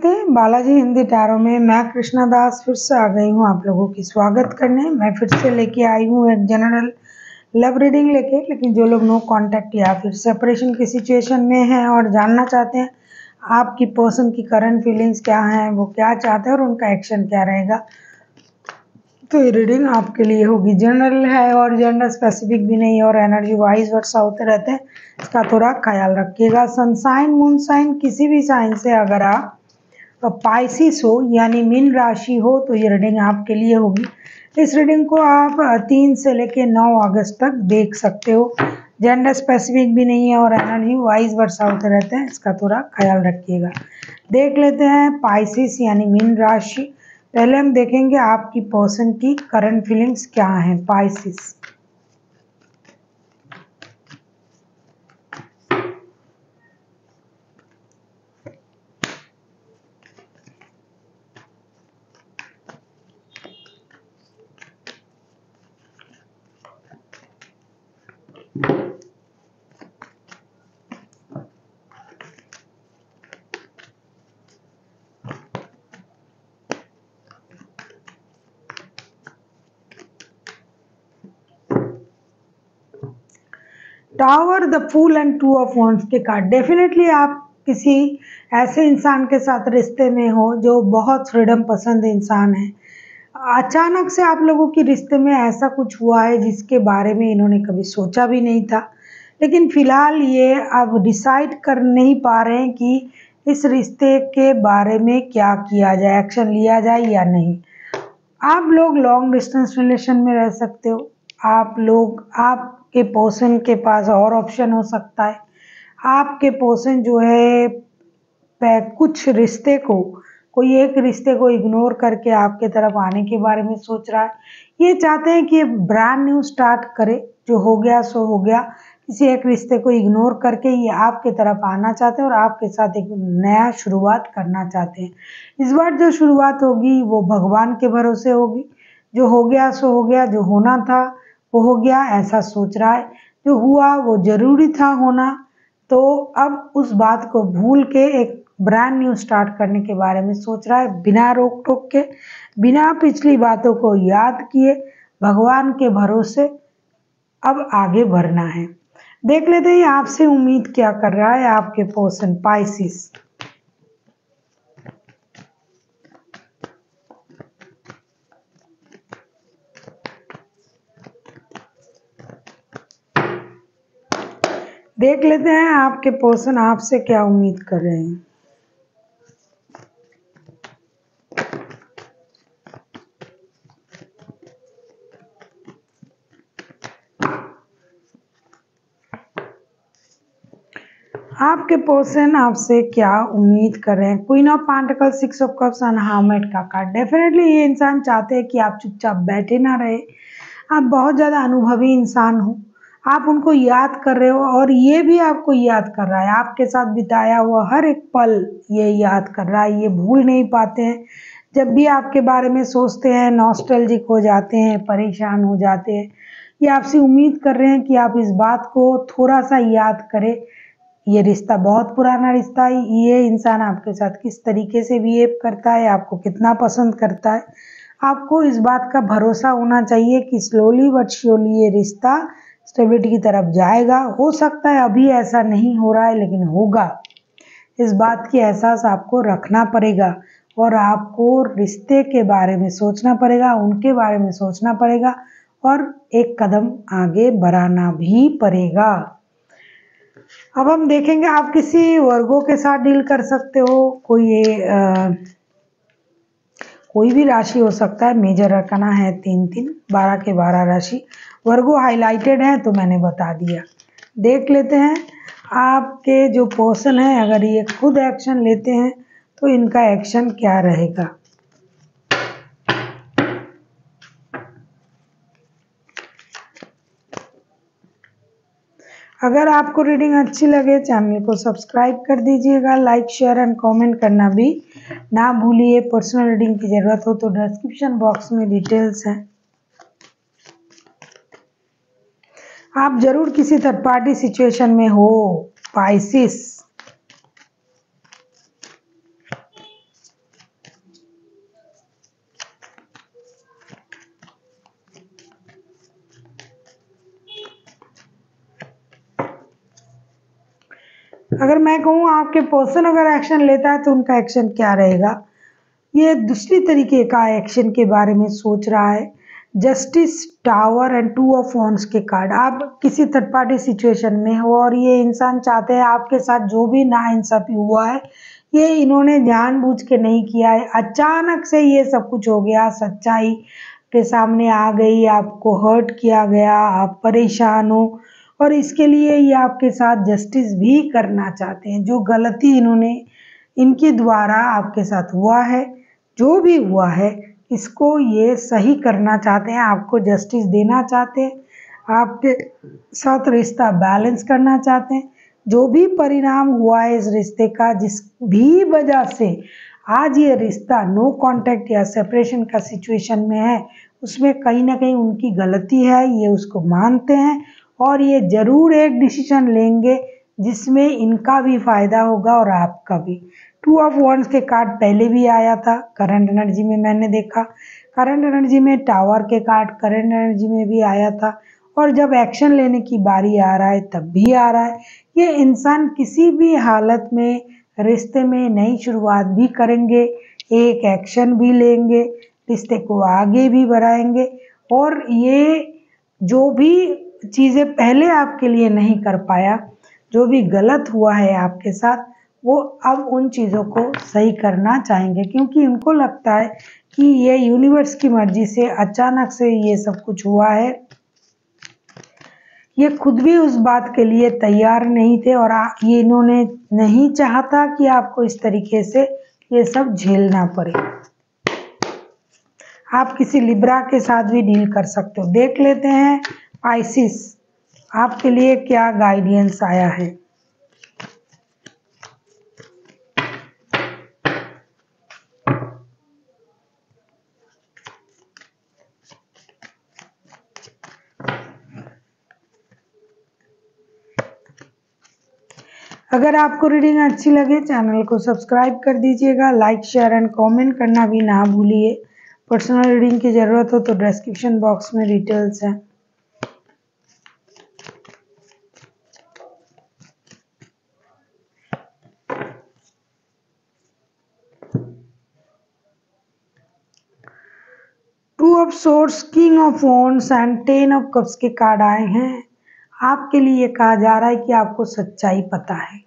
नमस्ते बालाजी हिंदी टैरो में मैं कृष्णा दास फिर से आ गई हूँ आप लोगों की स्वागत करने। मैं फिर से लेके आई हूँ एक जनरल लव रीडिंग लेके, लेकिन जो लोग नो कांटेक्ट या फिर सेपरेशन की सिचुएशन में हैं और जानना चाहते हैं आपकी पर्सन की करंट फीलिंग्स क्या हैं, वो क्या चाहते हैं और उनका एक्शन क्या रहेगा, तो ये रीडिंग आपके लिए होगी। जनरल है और जेंडर स्पेसिफिक भी नहीं और एनर्जी वाइज वर्सा होते रहते हैं, इसका थोड़ा ख्याल रखिएगा। सन साइन मून साइन किसी भी साइन से अगर आप पाइसिस हो यानी मीन राशि हो तो ये रीडिंग आपके लिए होगी। इस रीडिंग को आप 3 से लेकर 9 अगस्त तक देख सकते हो। जेंडर स्पेसिफिक भी नहीं है और एनर्जी वाइज वर्सा होते रहते हैं, इसका थोड़ा ख्याल रखिएगा। देख लेते हैं पाइसिस यानी मीन राशि। पहले हम देखेंगे आपकी पर्सन की करंट फीलिंग्स क्या हैं। Pisces, tower, the fool and 2 of wands के कार्ड। डेफिनेटली आप किसी ऐसे इंसान के साथ रिश्ते में हो जो बहुत फ्रीडम पसंद इंसान है। अचानक से आप लोगों के रिश्ते में ऐसा कुछ हुआ है जिसके बारे में इन्होंने कभी सोचा भी नहीं था, लेकिन फिलहाल ये अब डिसाइड कर नहीं पा रहे हैं कि इस रिश्ते के बारे में क्या किया जाए, एक्शन लिया जाए या नहीं। आप लोग लॉन्ग डिस्टेंस रिलेशन में रह सकते हो। आप लोग, आपके पर्सन के पास और ऑप्शन हो सकता है। आपके पर्सन जो है कुछ रिश्ते को, कोई एक रिश्ते को इग्नोर करके आपके तरफ आने के बारे में सोच रहा है। ये चाहते हैं कि ब्रांड न्यू स्टार्ट करे, जो हो गया सो हो गया। किसी एक रिश्ते को इग्नोर करके ये आपके तरफ आना चाहते हैं और आपके साथ एक नया शुरुआत करना चाहते हैं। इस बार जो शुरुआत होगी वो भगवान के भरोसे होगी। जो हो गया सो हो गया, जो होना था वो हो गया, ऐसा सोच रहा है। जो हुआ वो जरूरी था होना, तो अब उस बात को भूल के एक ब्रांड न्यू स्टार्ट करने के बारे में सोच रहा है, बिना रोक टोक के, बिना पिछली बातों को याद किए, भगवान के भरोसे अब आगे बढ़ना है। देख लेते हैं आपसे उम्मीद क्या कर रहा है आपके पर्सन पाइसिस। देख लेते हैं आपके पर्सन आपसे क्या उम्मीद कर रहे हैं। आपके पर्सन आपसे क्या उम्मीद कर रहे हैं। Queen of pentacles, 6 of cups and hermit का कार्ड। डेफिनेटली ये इंसान चाहते हैं कि आप चुपचाप बैठे ना रहे। आप बहुत ज़्यादा अनुभवी इंसान हो, आप उनको याद कर रहे हो और ये भी आपको याद कर रहा है। आपके साथ बिताया हुआ हर एक पल ये याद कर रहा है, ये भूल नहीं पाते हैं। जब भी आपके बारे में सोचते हैं नॉस्टैल्जिक हो जाते हैं, परेशान हो जाते हैं। ये आपसे उम्मीद कर रहे हैं कि आप इस बात को थोड़ा सा याद करें। ये रिश्ता बहुत पुराना रिश्ता है। ये इंसान आपके साथ किस तरीके से बिहेव करता है, आपको कितना पसंद करता है, आपको इस बात का भरोसा होना चाहिए कि स्लोली बट श्योरली ये रिश्ता स्टेबिलिटी की तरफ जाएगा। हो सकता है अभी ऐसा नहीं हो रहा है, लेकिन होगा। इस बात की एहसास आपको रखना पड़ेगा और आपको रिश्ते के बारे में सोचना पड़ेगा, उनके बारे में सोचना पड़ेगा और एक कदम आगे बढ़ाना भी पड़ेगा। अब हम देखेंगे आप किसी वर्गों के साथ डील कर सकते हो। कोई भी राशि हो सकता है। मेजर अरकाना है 3-3, 12 के 12 राशि। वर्गो हाईलाइटेड है तो मैंने बता दिया। देख लेते हैं आपके जो पर्सन है, अगर ये खुद एक्शन लेते हैं तो इनका एक्शन क्या रहेगा। अगर आपको रीडिंग अच्छी लगे चैनल को सब्सक्राइब कर दीजिएगा, लाइक शेयर एंड कमेंट करना भी ना भूलिए। पर्सनल रीडिंग की ज़रूरत हो तो डिस्क्रिप्शन बॉक्स में डिटेल्स हैं। आप जरूर किसी थर्ड पार्टी सिचुएशन में हो पाइसिस। अगर मैं कहूँ आपके पर्सन अगर एक्शन लेता है तो उनका एक्शन क्या रहेगा, ये दूसरी तरीके का एक्शन के बारे में सोच रहा है। Justice, tower and two of wands के कार्ड। आप किसी थर्ड पार्टी सिचुएशन में हो और ये इंसान चाहते हैं आपके साथ जो भी नाइंसाफी हुआ है ये इन्होंने जानबूझ के नहीं किया है, अचानक से ये सब कुछ हो गया, सच्चाई के सामने आ गई, आपको हर्ट किया गया, आप परेशान हो और इसके लिए ये आपके साथ जस्टिस भी करना चाहते हैं। जो गलती इन्होंने इनके द्वारा आपके साथ हुआ है, जो भी हुआ है, इसको ये सही करना चाहते हैं, आपको जस्टिस देना चाहते हैं, आपके साथ रिश्ता बैलेंस करना चाहते हैं। जो भी परिणाम हुआ है इस रिश्ते का, जिस भी वजह से आज ये रिश्ता नो कांटेक्ट या सेपरेशन का सिचुएशन में है, उसमें कहीं ना कहीं उनकी गलती है, ये उसको मानते हैं और ये ज़रूर एक डिसीजन लेंगे जिसमें इनका भी फायदा होगा और आपका भी। टू ऑफ वॉन्ड्स के कार्ड पहले भी आया था करंट एनर्जी में, मैंने देखा करंट एनर्जी में टावर के कार्ड करंट एनर्जी में भी आया था और जब एक्शन लेने की बारी आ रहा है तब भी आ रहा है। ये इंसान किसी भी हालत में रिश्ते में नई शुरुआत भी करेंगे, एक एक्शन भी लेंगे, रिश्ते को आगे भी बढ़ाएंगे और ये जो भी चीज़ें पहले आपके लिए नहीं कर पाया, जो भी गलत हुआ है आपके साथ, वो अब उन चीज़ों को सही करना चाहेंगे क्योंकि उनको लगता है कि ये यूनिवर्स की मर्जी से अचानक से ये सब कुछ हुआ है। ये खुद भी उस बात के लिए तैयार नहीं थे और ये इन्होंने नहीं चाहता कि आपको इस तरीके से ये सब झेलना पड़े। आप किसी लिब्रा के साथ भी डील कर सकते हो। देख लेते हैं पाइसिस आपके लिए क्या गाइडेंस आया है। अगर आपको रीडिंग अच्छी लगे चैनल को सब्सक्राइब कर दीजिएगा, लाइक शेयर एंड कमेंट करना भी ना भूलिए। पर्सनल रीडिंग की ज़रूरत हो तो डिस्क्रिप्शन बॉक्स में डिटेल्स हैं। Two of swords, king of wands and 10 of cups के कार्ड आए हैं। आपके लिए कहा जा रहा है कि आपको सच्चाई पता है,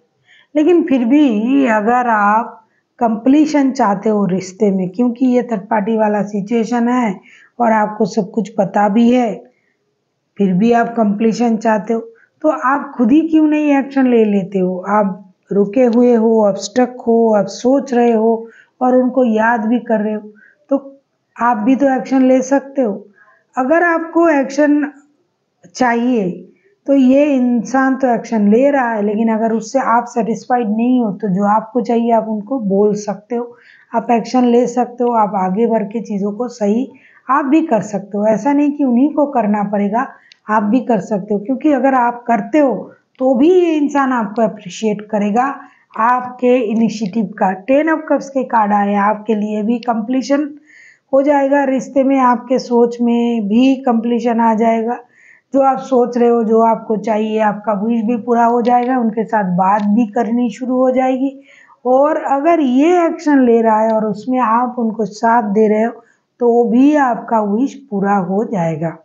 लेकिन फिर भी अगर आप कंप्लीशन चाहते हो रिश्ते में, क्योंकि ये थर्ड पार्टी वाला सिचुएशन है और आपको सब कुछ पता भी है, फिर भी आप कंप्लीशन चाहते हो तो आप खुद ही क्यों नहीं एक्शन ले लेते हो। आप रुके हुए हो, अब स्टक हो, अब सोच रहे हो और उनको याद भी कर रहे हो, तो आप भी तो एक्शन ले सकते हो। अगर आपको एक्शन चाहिए तो ये इंसान तो एक्शन ले रहा है, लेकिन अगर उससे आप सेटिस्फाइड नहीं हो तो जो आपको चाहिए आप उनको बोल सकते हो, आप एक्शन ले सकते हो, आप आगे बढ़ के चीज़ों को सही आप भी कर सकते हो। ऐसा नहीं कि उन्हीं को करना पड़ेगा, आप भी कर सकते हो, क्योंकि अगर आप करते हो तो भी ये इंसान आपको अप्रिशिएट करेगा आपके इनिशिएटिव का। 10 ऑफ कप्स के कार्ड आए, आपके लिए भी कंप्लीशन हो जाएगा रिश्ते में, आपके सोच में भी कंप्लीशन आ जाएगा। जो आप सोच रहे हो, जो आपको चाहिए, आपका विश भी पूरा हो जाएगा, उनके साथ बात भी करनी शुरू हो जाएगी। और अगर ये एक्शन ले रहा है और उसमें आप उनको साथ दे रहे हो तो भी आपका विश पूरा हो जाएगा।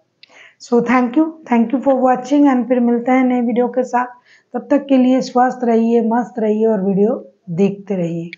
So thank you for watching and फिर मिलते हैं नए वीडियो के साथ। तब तक के लिए स्वस्थ रहिए, मस्त रहिए और वीडियो देखते रहिए।